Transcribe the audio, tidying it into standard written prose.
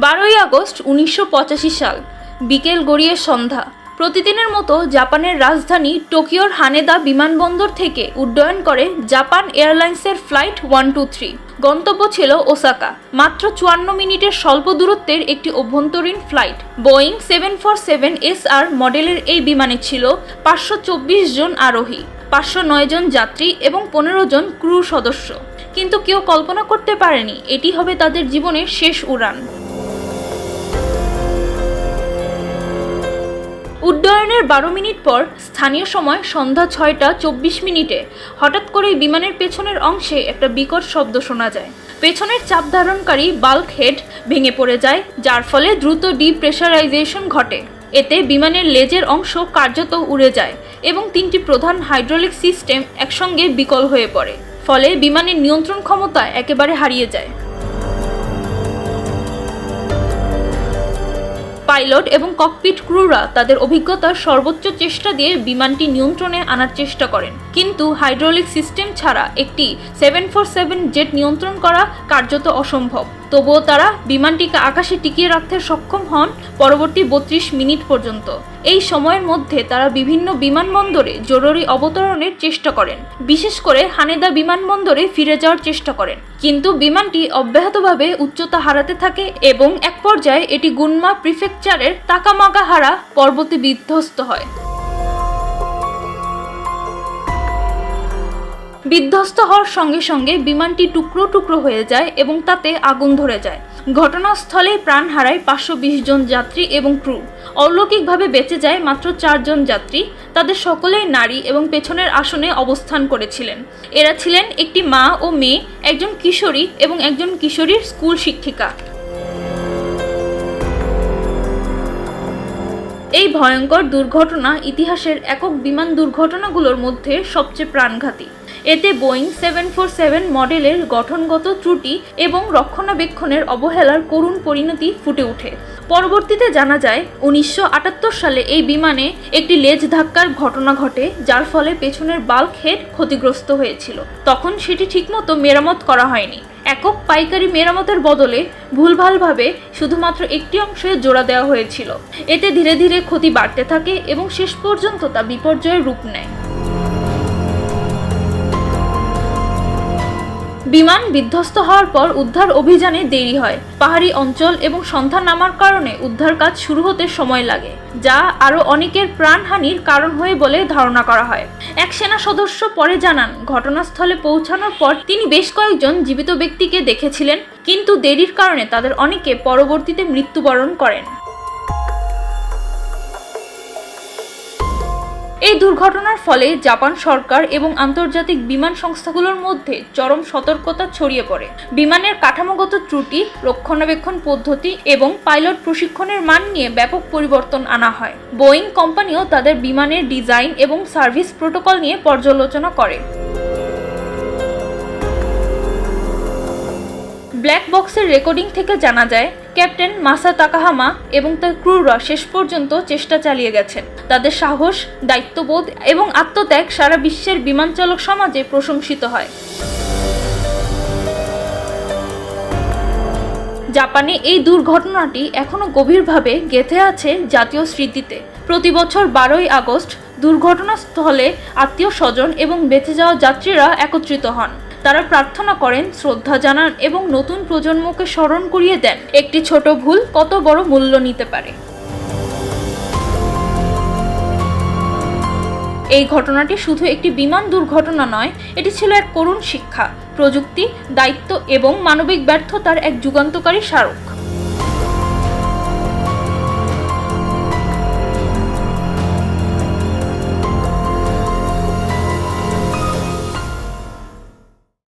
12ই August 1985 সাল বিকেল গড়িয়ে সন্ধ্যা। প্রতিদিনের মতো জাপানের রাজধানী টোকিওর হানেদা বিমানবন্দর থেকে উড্ডয়ন করে জাপান এয়ারলাইন্সের ফ্লাইট 123। গন্তব্য ছিল ওসাকা। মাত্র 54 মিনিটের স্বল্প দূরত্বের একটি অভ্যন্তরীণ ফ্লাইট। বোয়িং 747SR মডেলের এই বিমানে ছিল 524 জন আরোহী, 509 জন যাত্রী এবং 15 জন ক্রু সদস্য। কিন্তু কেউ কল্পনা করতে পারেনি এটি হবে তাদের জীবনের শেষ উড়ান। উড্ডয়নের 12 মিনিট পর স্থানীয় সময় সন্ধ্যা 6টা 24 হঠাৎ করেই বিমানের পেছনের অংশে একটা বিকট শব্দ শোনা যায়। পেছনের চাপ ধারণকারী বাল্ক হেড ভেঙে পড়ে যায়, যার ফলে দ্রুত ডিপ্রেসারাইজেশন ঘটে। এতে বিমানের লেজের অংশ কার্যত উড়ে যায় এবং 3টি প্রধান হাইড্রোলিক সিস্টেম একসঙ্গে বিকল হয়ে পড়ে। ফলে বিমানের নিয়ন্ত্রণ ক্ষমতা একেবারে হারিয়ে যায়। পাইলট এবং ককপিট ক্রুরা তাদের অভিজ্ঞতার সর্বোচ্চ চেষ্টা দিয়ে বিমানটি নিয়ন্ত্রণে আনার চেষ্টা করেন, কিন্তু হাইড্রোলিক সিস্টেম ছাড়া একটি 747 জেট নিয়ন্ত্রণ করা কার্যত অসম্ভব। তবুও তারা বিমানটিকে আকাশে টিকিয়ে রাখতে সক্ষম হন পরবর্তী 32 মিনিট পর্যন্ত। এই সময়ের মধ্যে তারা বিভিন্ন বিমানবন্দরে জরুরি অবতরণের চেষ্টা করেন, বিশেষ করে হানেদা বিমানবন্দরে ফিরে যাওয়ার চেষ্টা করেন। কিন্তু বিমানটি অব্যাহতভাবে উচ্চতা হারাতে থাকে এবং এক পর্যায়ে এটি গুনমা প্রিফেকচারের তাকামাগাহারা পর্বতে বিধ্বস্ত হয়। বিধ্বস্ত হওয়ার সঙ্গে সঙ্গে বিমানটি টুকরো টুকরো হয়ে যায় এবং তাতে আগুন ধরে যায়। ঘটনাস্থলে প্রাণ হারায় 520 জন যাত্রী এবং ক্রু। অলৌকিকভাবে বেঁচে যায় মাত্র 4 জন যাত্রী। তাদের সকলেই নারী এবং পেছনের আসনে অবস্থান করেছিলেন। এরা ছিলেন একটি মা ও মেয়ে, একজন কিশোরী এবং একজন কিশোরীর স্কুল শিক্ষিকা। এই ভয়ঙ্কর দুর্ঘটনা ইতিহাসের একক বিমান দুর্ঘটনাগুলোর মধ্যে সবচেয়ে প্রাণঘাতী। এতে বোয়িং 747 মডেলের গঠনগত ত্রুটি এবং রক্ষণাবেক্ষণের অবহেলার করুণ পরিণতি ফুটে ওঠে। পরবর্তীতে জানা যায় 1978 সালে এই বিমানে একটি লেজ ধাক্কার ঘটনা ঘটে, যার ফলে পেছনের বাল্ক হেড ক্ষতিগ্রস্ত হয়েছিল। তখন সেটি ঠিকমতো মেরামত করা হয়নি। একক পাইকারি মেরামতের বদলে ভুলভালভাবে শুধুমাত্র একটি অংশে জোড়া দেওয়া হয়েছিল। এতে ধীরে ধীরে ক্ষতি বাড়তে থাকে এবং শেষ পর্যন্ত তা বিপর্যয়ের রূপ নেয়। বিমান বিধ্বস্ত হওয়ার পর উদ্ধার অভিযানে দেরি হয়। পাহাড়ি অঞ্চল এবং সন্ধ্যা নামার কারণে উদ্ধার কাজ শুরু হতে সময় লাগে, যা আরও অনেকের প্রাণহানির কারণ হয়ে বলে ধারণা করা হয়। এক সেনা সদস্য পরে জানান, ঘটনাস্থলে পৌঁছানোর পর তিনি বেশ কয়েকজন জীবিত ব্যক্তিকে দেখেছিলেন, কিন্তু দেরির কারণে তাদের অনেকে পরবর্তীতে মৃত্যুবরণ করেন। এই দুর্ঘটনার ফলে জাপান সরকার এবং আন্তর্জাতিক বিমান সংস্থাগুলোর মধ্যে চরম সতর্কতা ছড়িয়ে পড়ে। বিমানের কাঠামোগত ত্রুটি, রক্ষণাবেক্ষণ পদ্ধতি এবং পাইলট প্রশিক্ষণের মান নিয়ে ব্যাপক পরিবর্তন আনা হয়। বোয়িং কোম্পানিও তাদের বিমানের ডিজাইন এবং সার্ভিস প্রোটোকল নিয়ে পর্যালোচনা করে। ব্ল্যাক বক্সের রেকর্ডিং থেকে জানা যায়, ক্যাপ্টেন মাসা তাকাহামা এবং তার ক্রুরা শেষ পর্যন্ত চেষ্টা চালিয়ে গেছেন। তাদের সাহস, দায়িত্ববোধ এবং আত্মত্যাগ সারা বিশ্বের বিমান চালক সমাজে প্রশংসিত হয়। জাপানে এই দুর্ঘটনাটি এখনো গভীরভাবে গেঁথে আছে জাতীয় স্মৃতিতে। প্রতি বছর 12ই আগস্ট দুর্ঘটনাস্থলে আত্মীয় স্বজন এবং বেঁচে যাওয়া যাত্রীরা একত্রিত হন। তারা প্রার্থনা করেন, শ্রদ্ধা জানান এবং নতুন প্রজন্মকে স্মরণ করিয়ে দেন একটি ছোট ভুল কত বড় মূল্য নিতে পারে। এই ঘটনাটি শুধু একটি বিমান দুর্ঘটনা নয়, এটি ছিল এক করুণ শিক্ষা, প্রযুক্তি, দায়িত্ব এবং মানবিক ব্যর্থতার এক যুগান্তকারী স্মারক।